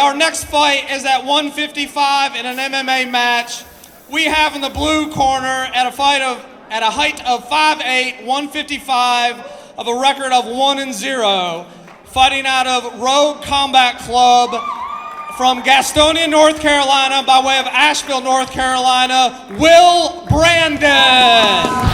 our next fight is at 155 in an MMA match. We have in the blue corner at a height of 5'8", 155, of a record of 1-0, fighting out of Rogue Combat Club from Gastonia, North Carolina, by way of Asheville, North Carolina, Will Brandon.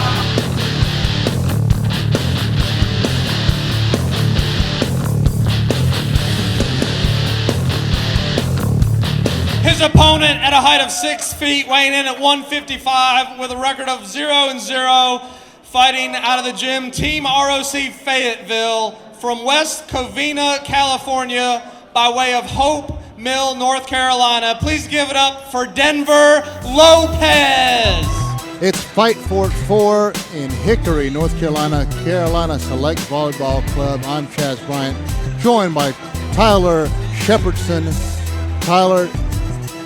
His opponent at a height of 6 feet, weighing in at 155 with a record of 0-0, fighting out of the gym Team ROC Fayetteville from West Covina, California, by way of Hope Mill, North Carolina. Please give it up for Denver Lopez. It's Fight Fort 4 in Hickory, North Carolina, Carolina Select Volleyball Club. I'm Chaz Bryant, joined by Tyler Shepherdson. Tyler,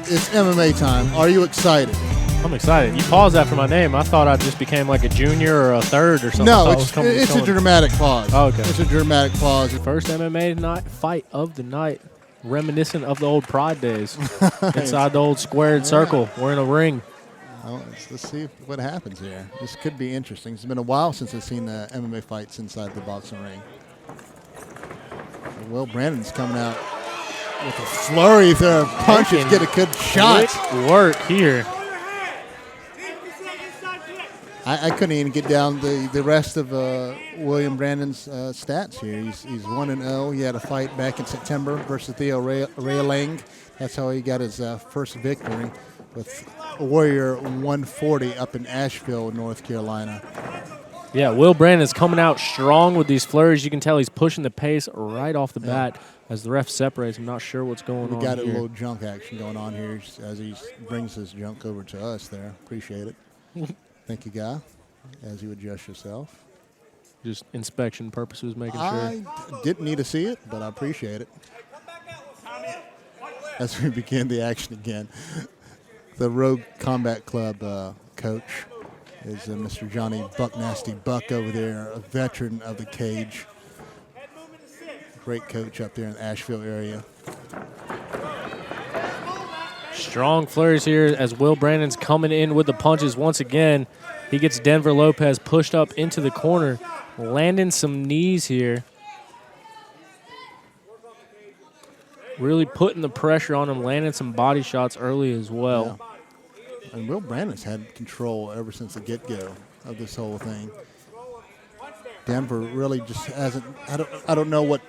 it's MMA time. Are you excited? I'm excited. You paused after my name. I thought I just became like a junior or a third or something. No, it's a dramatic pause. Oh, okay. It's a dramatic pause. First MMA night fight of the night, reminiscent of the old Pride days. Inside the old squared circle. We're in a ring. Well, let's see what happens here. This could be interesting. It's been a while since I've seen MMA fights inside the boxing ring. Will Brandon's coming out with a flurry there of punches, get a good shot. Quick work here. I couldn't even get down the rest of William Brandon's stats here. He's 1-0. He had a fight back in September versus Theo Raylang. That's how he got his first victory with Warrior 140 up in Asheville, North Carolina. Yeah, Will Brandon's coming out strong with these flurries. You can tell he's pushing the pace right off the bat as the ref separates. I'm not sure what's going on. We got here. a little junk action going on here as he brings his junk over to us there. Appreciate it. Thank you, Guy, as you adjust yourself. Just inspection purposes, making sure. I didn't need to see it, but I appreciate it. As we begin the action again, the Rogue Combat Club coach is Mr. Johnny Buck Nasty Buck over there, a veteran of the cage. Great coach up there in the Asheville area. Strong flurries here as Will Brandon's coming in with the punches once again. He gets Denver Lopez pushed up into the corner, landing some knees here. Really putting the pressure on him, landing some body shots early as well. Yeah. And Will Brandon's had control ever since the get-go of this whole thing. Denver really just hasn't. I don't know what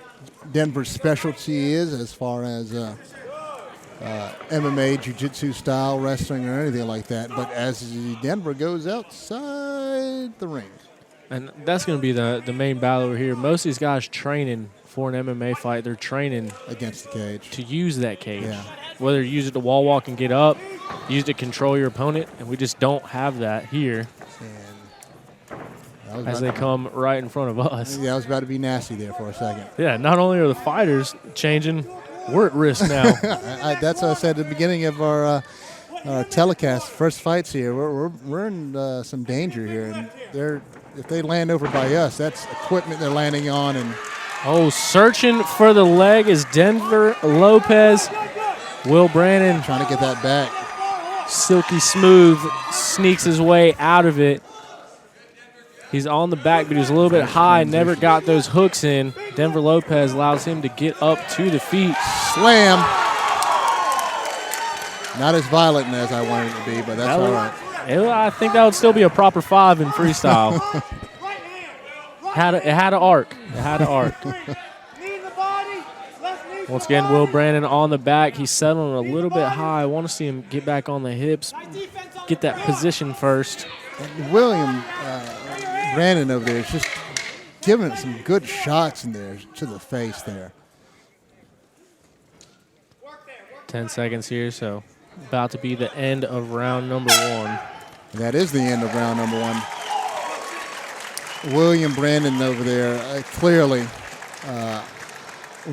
Denver's specialty is as far as MMA, jiu-jitsu style wrestling or anything like that. But as Denver goes outside the ring. And that's going to be the main battle over here. Most of these guys training for an MMA fight, they're training against the cage to use that cage. Yeah. Whether you use it to wall walk and get up, use it to control your opponent, and we just don't have that here. As they come right in front of us. Yeah, I was about to be nasty there for a second. Yeah, not only are the fighters changing, we're at risk now. That's what I said at the beginning of our telecast. First fights here, we're in some danger here, and if they land over by us, that's equipment they're landing on. And searching for the leg is Denver Lopez. Will Brandon trying to get that back. Silky smooth sneaks his way out of it. He's on the back, but he was a little bit high, never got those hooks in. Denver Lopez allows him to get up to the feet. Slam. Not as violent as I wanted it to be, but that's all right. I think that would still be a proper 5 in freestyle. It had an arc. It had an arc. Once again, Will Brandon on the back. He's settling a little bit high. I want to see him get back on the hips, get that position first. And William Brandon over there is just giving it some good shots in there to the face there. 10 seconds here, so about to be the end of round number 1. And that is the end of round number 1. William Brandon over there clearly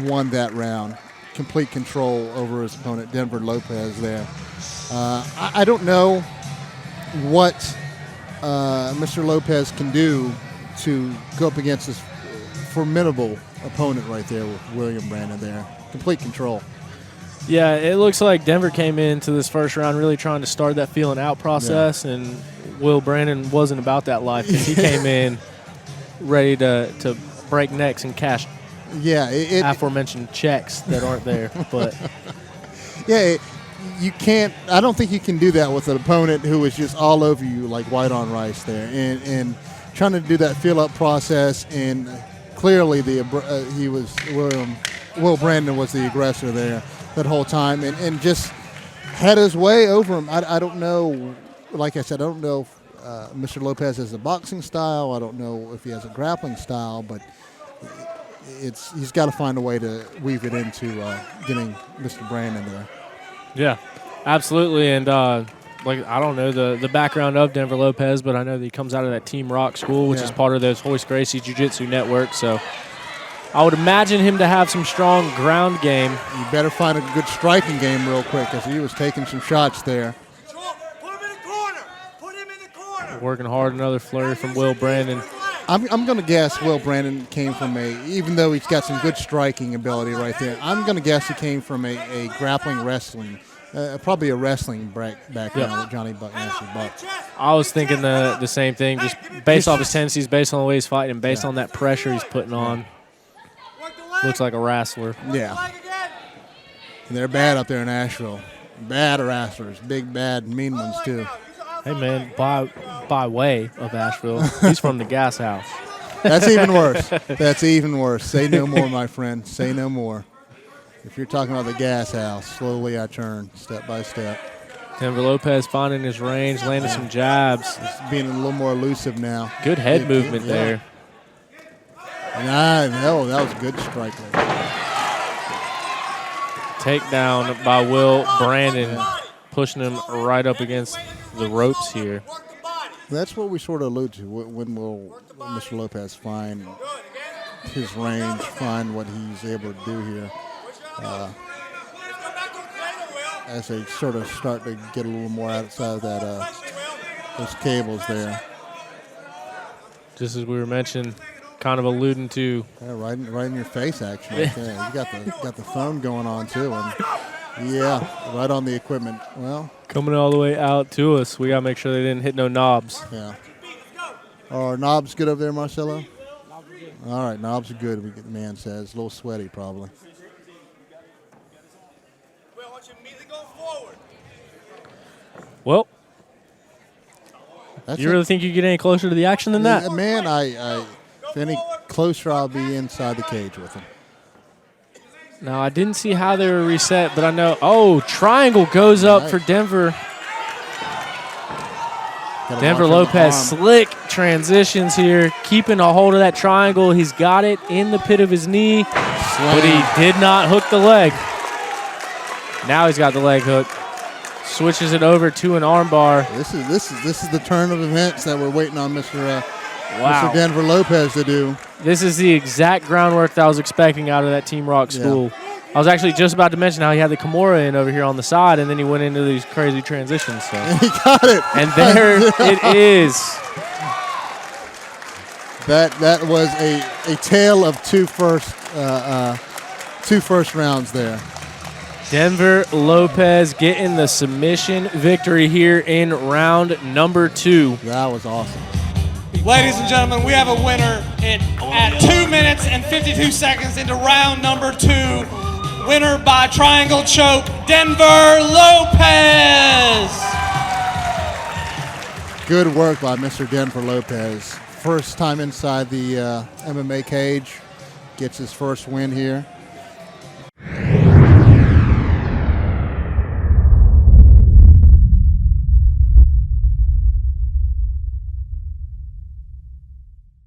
won that round. Complete control over his opponent, Denver Lopez there. I don't know what Mr. Lopez can do to go up against this formidable opponent right there with William Brandon there. Complete control. Yeah, it looks like Denver came into this first round really trying to start that feeling out process, and Will Brandon wasn't about that life because he came in ready to break necks and cash aforementioned checks that aren't there. But you can't. I don't think you can do that with an opponent who is just all over you like white on rice there, and trying to do that feel up process. And clearly, Will Brandon was the aggressor there that whole time, and just had his way over him. I don't know. Like I said, I don't know if Mr. Lopez has a boxing style. I don't know if he has a grappling style, but he's got to find a way to weave it into getting Mr. Brandon there. Yeah, absolutely. And I don't know the background of Denver Lopez, but I know that he comes out of that Team Rock school, which is part of those Hoist Gracie Jiu-Jitsu network. So I would imagine him to have some strong ground game. You better find a good striking game real quick because he was taking some shots there. Working hard, another flurry from Will Brandon. I'm going to guess Will Brandon came from even though he's got some good striking ability right there, I'm going to guess he came from a grappling wrestling, probably a wrestling background with Johnny Buck. I was thinking the same thing, just based off his tendencies, based on the way he's fighting, and based on that pressure he's putting on. Looks like a wrestler. Yeah. And they're bad up there in Asheville. Bad wrestlers, big, bad, mean ones too. Hey, man, by way of Asheville, he's from the Gas House. That's even worse. That's even worse. Say no more, my friend. Say no more. If you're talking about the Gas House, slowly I turn, step by step. Denver Lopez finding his range, landing some jabs. He's being a little more elusive now. Good head movement there. No, that was a good strike there. Takedown by Will Brandon, pushing him right up against the ropes here. That's what we sort of allude to. When will Mr. Lopez find his range, find what he's able to do here as they sort of start to get a little more outside of that those cables there. Just as we were mentioning, kind of alluding to. Yeah, right in your face, actually. Yeah, you got the phone going on too, and right on the equipment. Well, coming all the way out to us, we gotta make sure they didn't hit no knobs. Yeah. Are knobs good over there, Marcelo? All right, knobs are good. The man says a little sweaty, probably. Well, you really think you get any closer to the action than that? Man, if any closer, I'll be inside the cage with him. Now, I didn't see how they were reset, but I know. Oh, triangle goes up for Denver. Denver Lopez, slick transitions here, keeping a hold of that triangle. He's got it in the pit of his knee, but he did not hook the leg. Now he's got the leg hook. Switches it over to an armbar. This is the turn of events that we're waiting on Mr. Denver Lopez to do. This is the exact groundwork that I was expecting out of that Team Rock school. Yeah. I was actually just about to mention how he had the Kimura in over here on the side, and then he went into these crazy transitions. So. And he got it. And there it is. That was a tale of two first rounds there. Denver Lopez getting the submission victory here in round number 2. That was awesome. Ladies and gentlemen, we have a winner at 2 minutes and 52 seconds into round number 2. Winner by triangle choke, Denver Lopez. Good work by Mr. Denver Lopez. First time inside the MMA cage. Gets his first win here.